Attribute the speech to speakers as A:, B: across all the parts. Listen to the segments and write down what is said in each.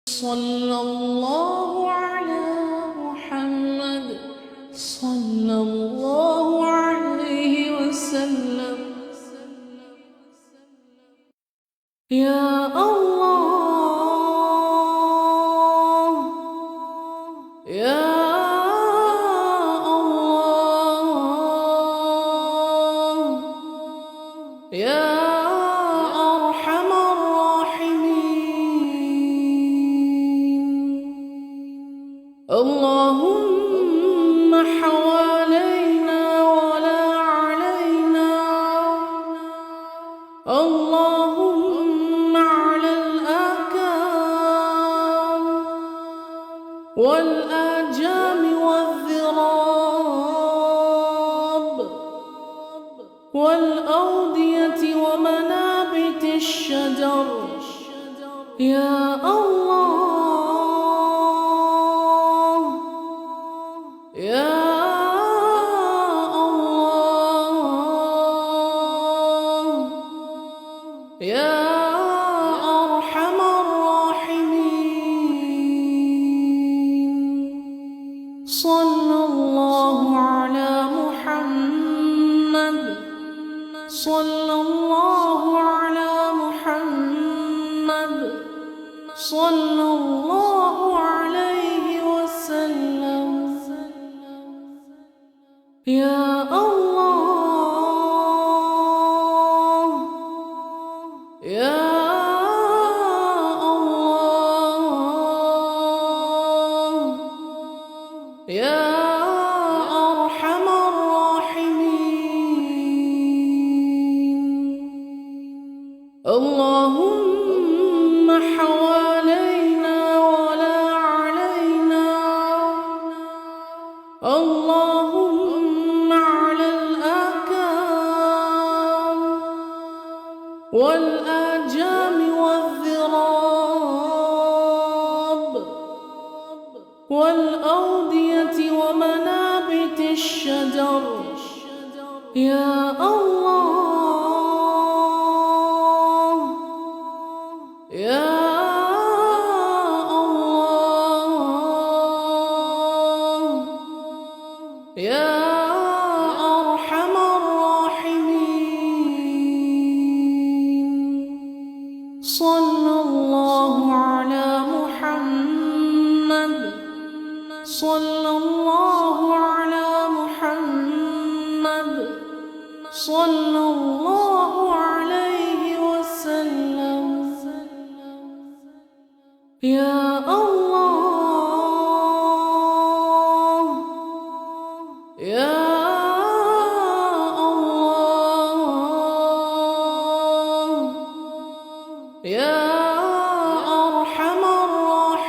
A: صلى الله على محمد صلى الله عليه وسلم. يا الله يا الله يا أرحم الراحمين. اللهم حوالينا ولا علينا، اللهم على الآكام والآجام والذراب والأودية ومنابت الشجر. يا الله يا الله يا أرحم الراحمين. صلى الله على محمد صلى الله على محمد صلى الله عليه وسلم. يا الله يا الله يا أرحم الراحمين. اللهم حوالينا ولا علينا، اللهم على الآكام والآجام والذراب والأودية ومنابت الشجر. يا الله يا الله يا أرحم الراحمين. صلى الله على محمد صلى الله على محمد صلى الله عليه وسلم. يا الله يا الله يا أرحم الراحمين.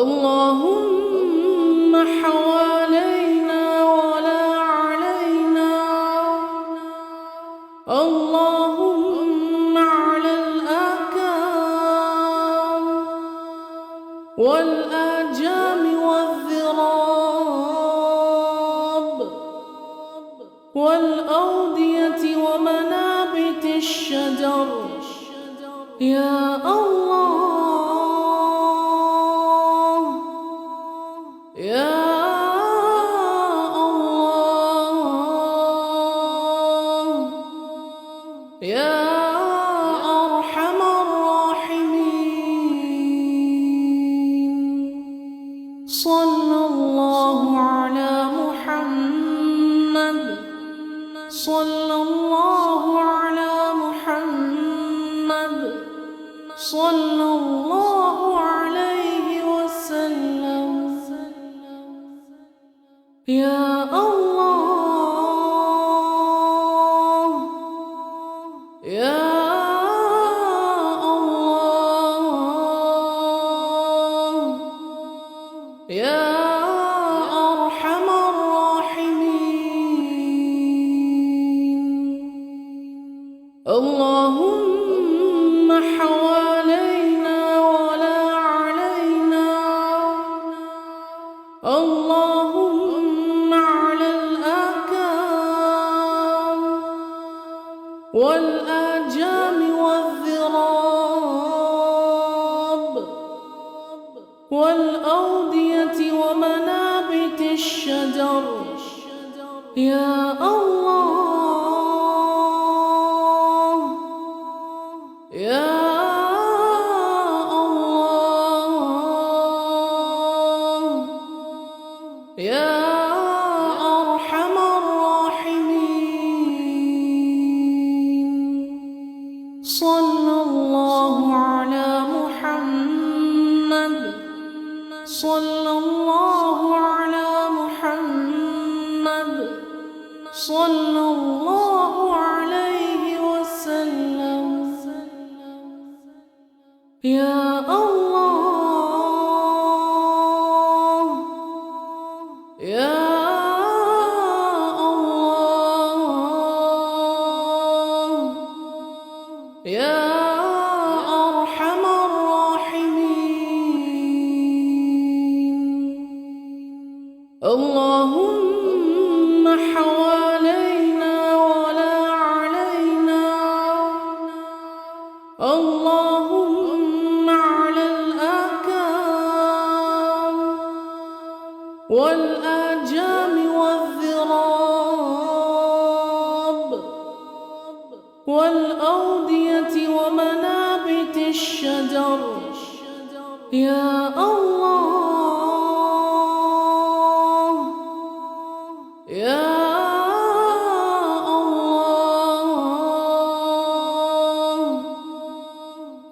A: اللهم حوالينا ولا علينا، اللهم على الآكام والآجام والذراب والأودية ومنابت الشجر. يا الله يا الله يا أرحم الراحمين. صلى الله على محمد صلى الله على محمد صلى الله عليه وسلم. يا الله يا الله يا أرحم الراحمين. اللهم حوالينا ولا علينا، اللهم على الآكام والآجام يا الله يا الله يا أرحم الراحمين. صلى الله على محمد صلى الله على محمد صلى الله عليه وسلم. يا الله يا الله يا أرحم الراحمين. اللهم حوالينا ولا علينا، اللهم على الآكام والآجام والذراب والأودية ومنابت الشجر. يا الله يا الله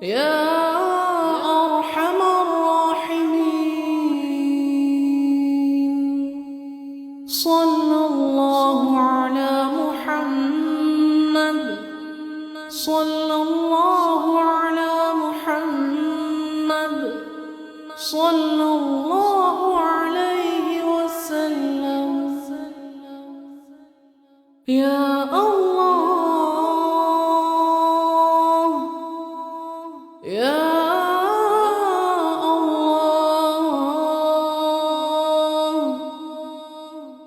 A: يا أرحم الراحمين. صلى الله على محمد صلى الله على محمد صلى الله عليه وسلم. يا الله يا الله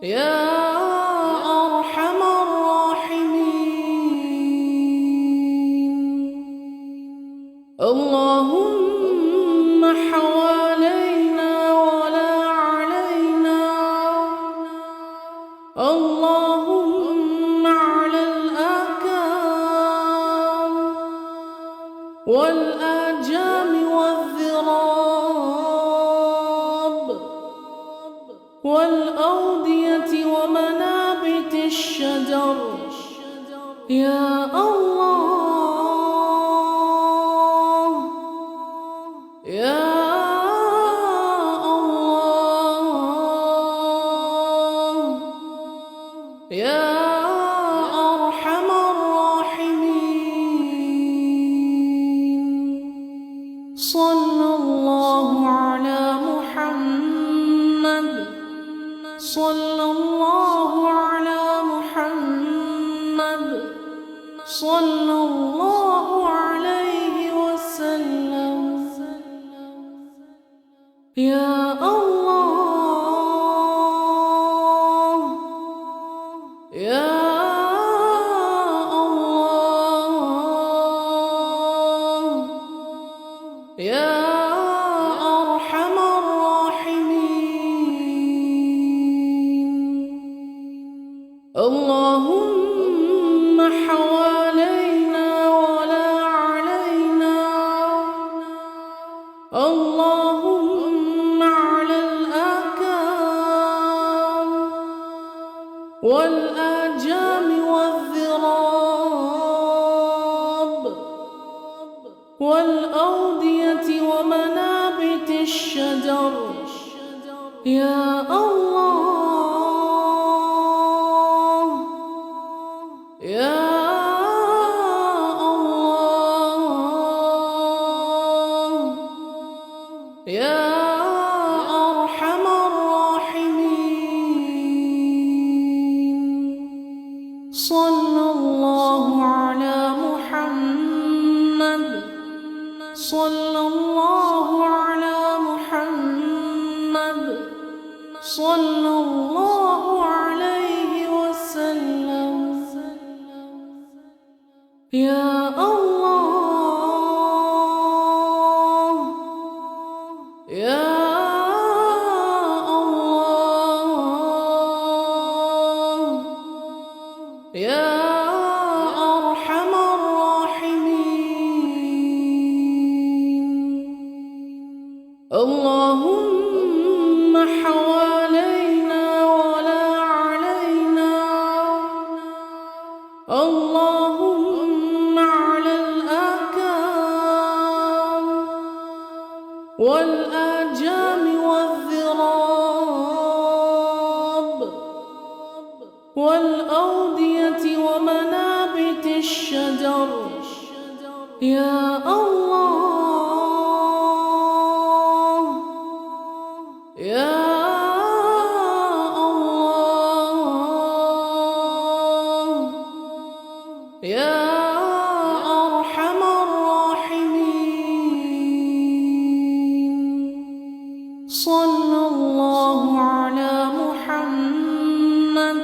A: يا أرحم الراحمين. اللهم حوالينا ولا علينا، اللهم على الآكام والآجام والذراب والأودية ومنابت الشجر. يا الله يا الله يا أرحم الراحمين. صلى الله على محمد صلى الله على محمد صلى الله عليه وسلم. يا الله يا الله يا أرحم الراحمين. اللهم حوالينا ولا علينا، اللهم على الآكام والآجام والذراب والأودية ومنابت الشجر. يا الله يا الله يا أرحم الراحمين. صلى الله على محمد صلى الله على محمد صلى الله عليه وسلم. يا الله يا الله والآجام والذراب والأودية ومنابت الشجر يا الله يا الله يا أرحم الراحمين. صلى الله على محمد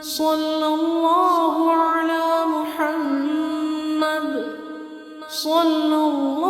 A: صلى الله على محمد صلى الله